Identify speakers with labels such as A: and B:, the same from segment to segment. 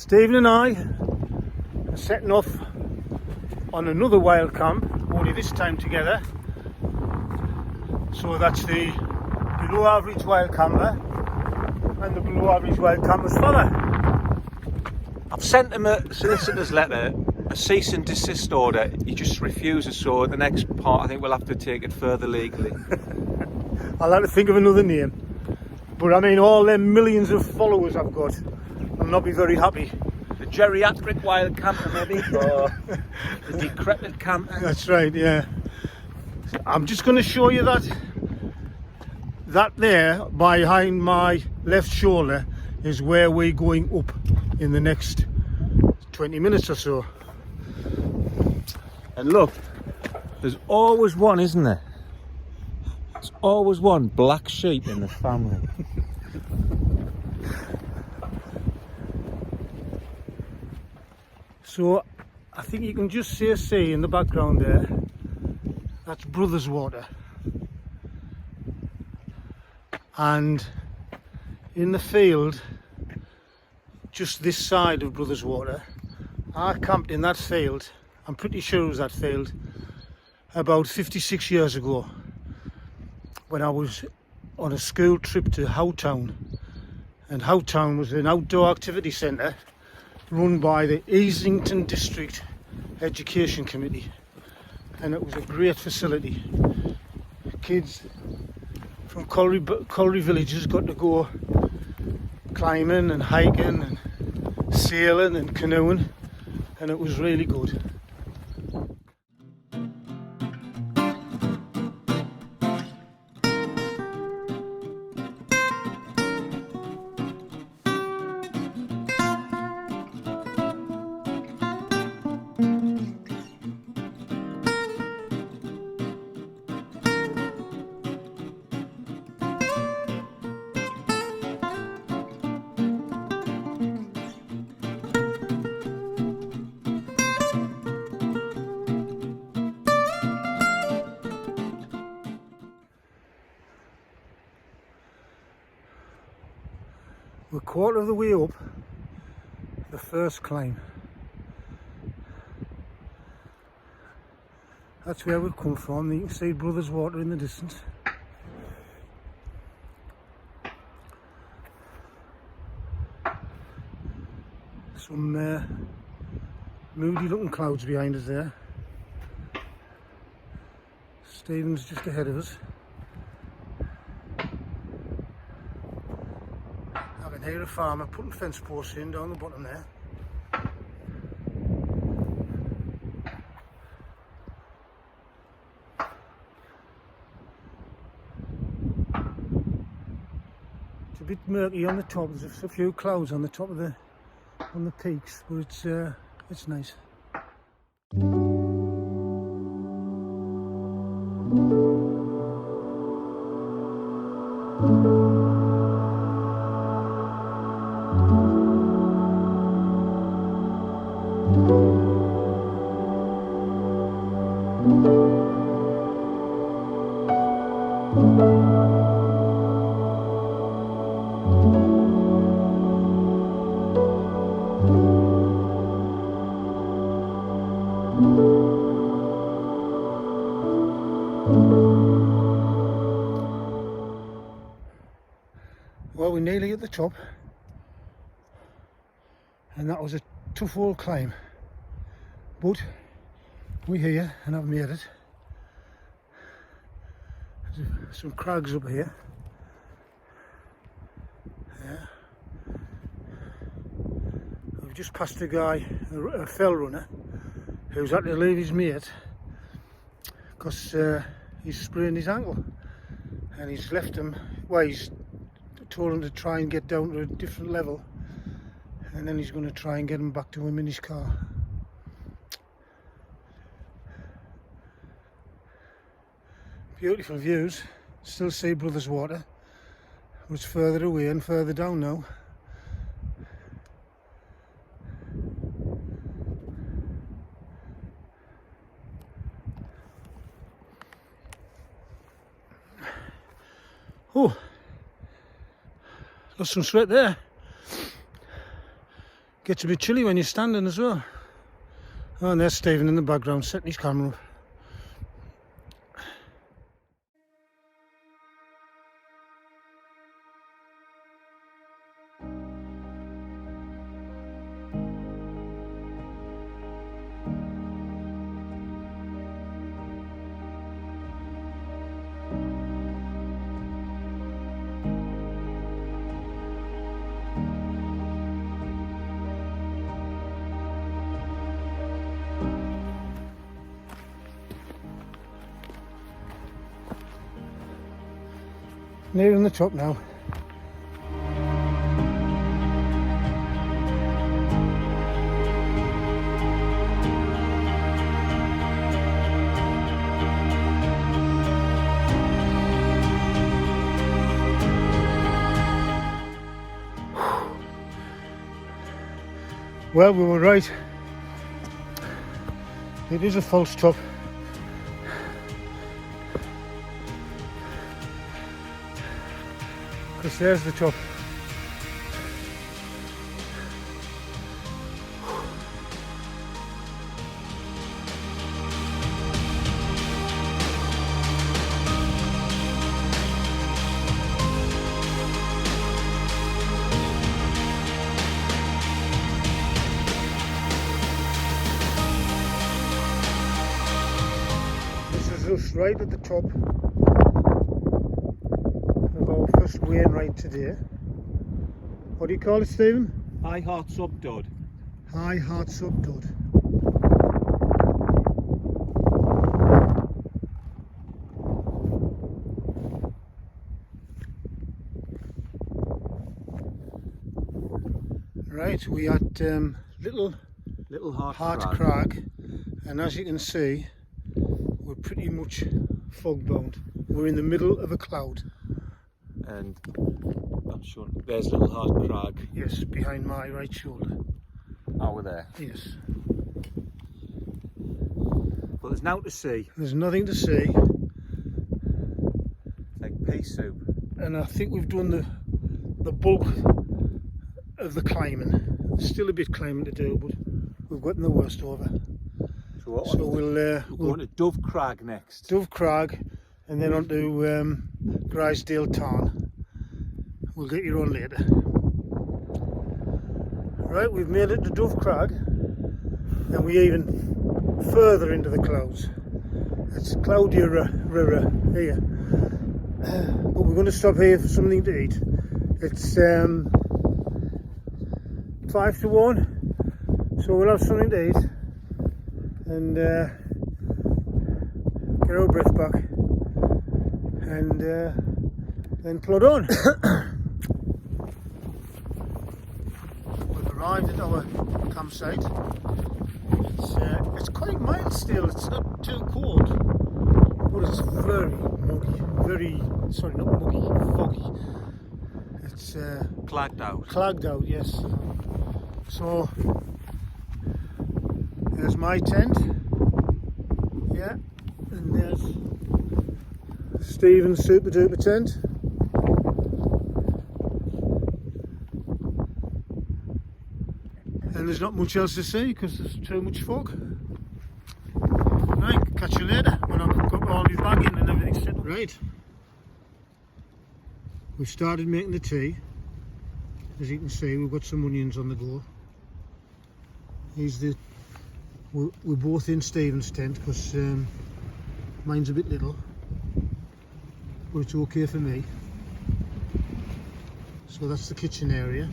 A: Stephen and I are setting off on another wild camp, only this time together. So that's the below average wild camper and the below average wild camper's father.
B: I've sent him a solicitor's letter, a cease and desist order. He just refuses, so the next part I think we'll have to take it further legally.
A: I'll have to think of another name. But I mean, all them millions of followers I've got, I'll not be very happy.
B: The geriatric wild camper maybe, or the decrepit camper.
A: That's right, yeah. I'm just going to show you that there behind my left shoulder is where we're going up in the next 20 minutes or so.
B: And look, there's always one, isn't there? There's always one black sheep in the family.
A: So I think you can just see in the background there, that's Brothers Water. And in the field, just this side of Brothers Water, I camped in that field, I'm pretty sure it was that field, about 56 years ago, when I was on a school trip to Howtown. And Howtown was an outdoor activity centre run by the Easington District Education Committee, and it was a great facility. Kids from colliery villages got to go climbing and hiking and sailing and canoeing, and it was really good. We're a quarter of the way up the first climb. That's where we've come from. You can see Brothers Water in the distance. Some moody looking clouds behind us there. Stephen's just ahead of us. I can hear a farmer putting fence posts in down the bottom there. It's a bit murky on the top. There's a few clouds on the top of the peaks, but it's nice. Well, we're nearly at the top, and that was a tough old climb, but we're here and I've made it. There's some crags up here. Yeah. We've just passed a guy, a fell runner, who's had to leave his mate because he's sprained his ankle, and he's left him. Well, he's told him to try and get down to a different level, and then he's going to try and get him back to him in his car. Beautiful views. Still see Brothers Water, but it's further away and further down now. Oh, lost some sweat there. Gets a bit chilly when you're standing as well. Oh, and there's Stephen in the background setting his camera up. Nearing the top now. Well, we were right. It is a false top. Because there's the top. This is us right at the top. Wainwright today. What do you call it, Stephen?
B: High Hartsop Dodd.
A: High Hartsop Dodd. Right, we at little Hart Crag, and as you can see, we're pretty much fog bound. We're in the middle of a cloud.
B: And I'm sure there's little Hart Crag.
A: Yes, behind my right shoulder.
B: Oh, we're there.
A: Yes.
B: Well, there's nothing to see.
A: There's nothing to see.
B: It's like pea soup.
A: And I think we've done the bulk of the climbing. Still a bit climbing to do, but we've gotten the worst over. So we're
B: going to Dove Crag next.
A: Dove Crag, and then on to Grisedale Tarn. We'll get you on later. Right, we've made it to Dove Crag, and we're even further into the clouds. It's cloudier here. But we're going to stop here for something to eat. It's 5 to 1, so we'll have something to eat and get our breath back, and then plod on. We've arrived at our campsite. It's quite mild still. It's not too cold, but it's very muggy. Not muggy, foggy. It's
B: clagged out.
A: Clagged out, yes. So there's my tent. Yeah, and there's Stephen's super duper tent. And there's not much else to see because there's too much fog. Right, catch you later when I've got all my bag in and everything set up. Right, we've started making the tea. As you can see, we've got some onions on the go. We're both in Stephen's tent because mine's a bit little, but it's okay for me. So that's the kitchen area.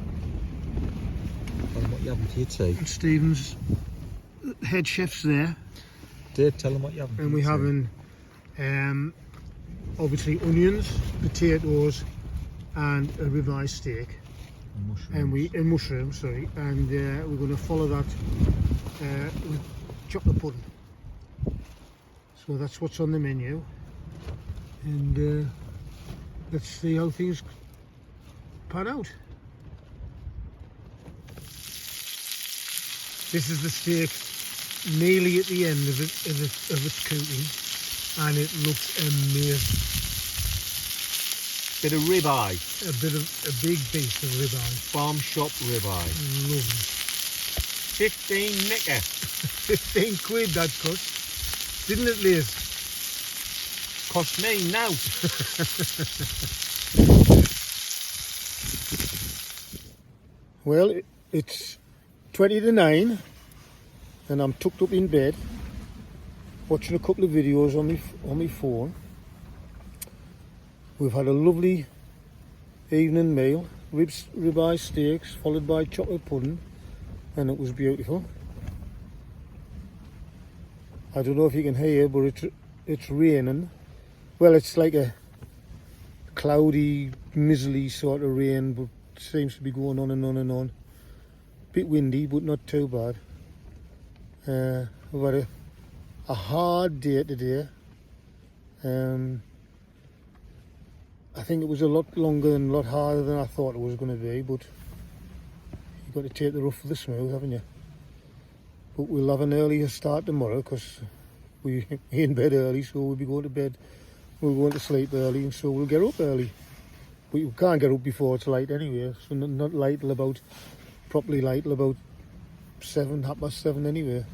B: Tell them what you having for your tea.
A: And Stephen's head chef's there.
B: Dave, tell them what you having.
A: And we're having obviously onions, potatoes, and a ribeye steak. And mushrooms, sorry. And we're going to follow that with chocolate pudding. So that's what's on the menu. And let's see how things pan out. This is the steak nearly at the end of its cooking, and it looks amazing.
B: Bit of ribeye.
A: A big piece of ribeye.
B: Farm shop ribeye.
A: Lovely.
B: 15 nicker.
A: 15 quid that cost. Didn't it, Liz?
B: Cost me now.
A: Well, it's 20 to 9 and I'm tucked up in bed watching a couple of videos on my phone. We've had a lovely evening meal, ribeye steaks followed by chocolate pudding, and it was beautiful. I don't know if you can hear, but it's raining. Well, it's like a cloudy, mizzly sort of rain, but it seems to be going on and on and on. Bit windy, but not too bad. We've had a hard day today. I think it was a lot longer and a lot harder than I thought it was going to be, but you've got to take the rough with the smooth, haven't you? But we'll have an earlier start tomorrow because we're in bed early, so we'll be going to bed. We're going to sleep early, and so we'll get up early. But you can't get up before it's light anyway, so not light till about, properly light till about 7, 7:30 anyway.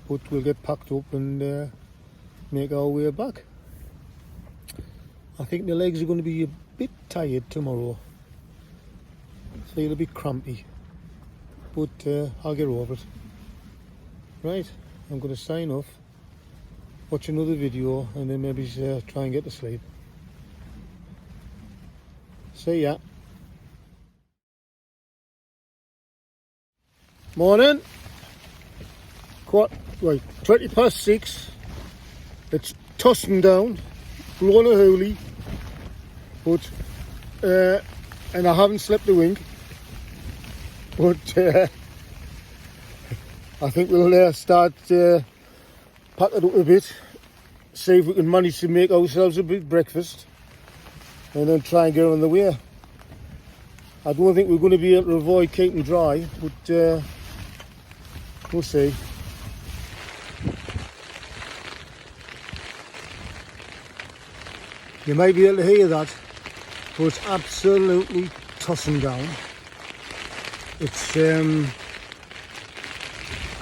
A: But we'll get packed up and make our way back. I think the legs are going to be a bit tired tomorrow. Feel a bit crampy, but I'll get over it. Right, I'm going to sign off, watch another video, and then maybe try and get to sleep. See ya. Morning. 20 past 6. It's tossing down, blowing a hoolie, but and I haven't slept a wink. But I think we'll start pack it up a bit, see if we can manage to make ourselves a bit breakfast, and then try and get on the way. I don't think we're going to be able to avoid keeping dry, but we'll see. You might be able to hear that, but it's absolutely tossing down. It's, I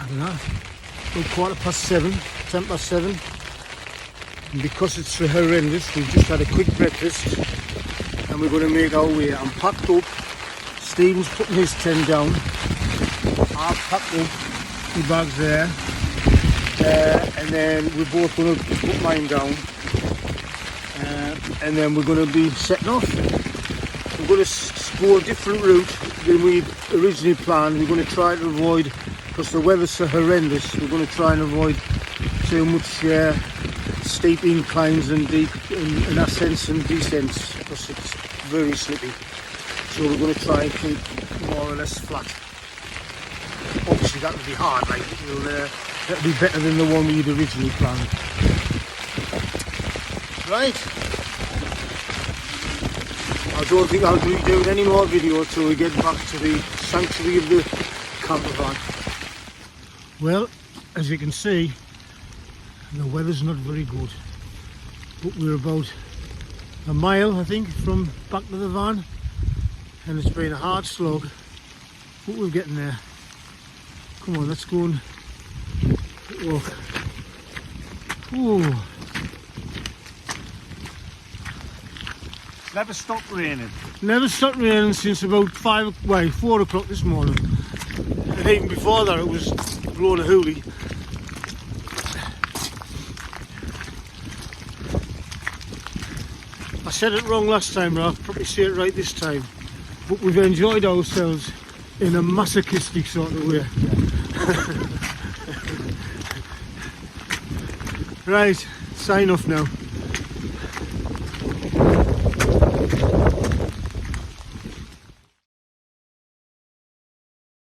A: don't know, about 7:15, 10 past 7. And because it's so horrendous, we've just had a quick breakfast and we're going to make our way. I'm packed up, Stephen's putting his tent down, I've packed up my bags there, and then we're both going to put mine down. And then we're going to be setting off. We're going to go a different route than we originally planned. We're going to try to avoid, because the weather's so horrendous, we're going to try and avoid too much steep inclines and deep and ascents and descents, because it's very slippy. So we're going to try and keep more or less flat. Obviously that will be hard, like that'll be better than the one we'd originally planned. Right. I don't think I'll be doing any more videos till we get back to the sanctuary of the camper van. Well, as you can see, the weather's not very good, but we're about a mile, I think, from back to the van, and it's been a hard slog, but we're getting there. Come on, let's go and walk. Ooh.
B: Never stopped raining.
A: Never stopped raining since about 4 o'clock this morning. And even before that it was blowing a hoolie. I said it wrong last time, but I'll probably say it right this time. But we've enjoyed ourselves in a masochistic sort of way. Right, sign off now.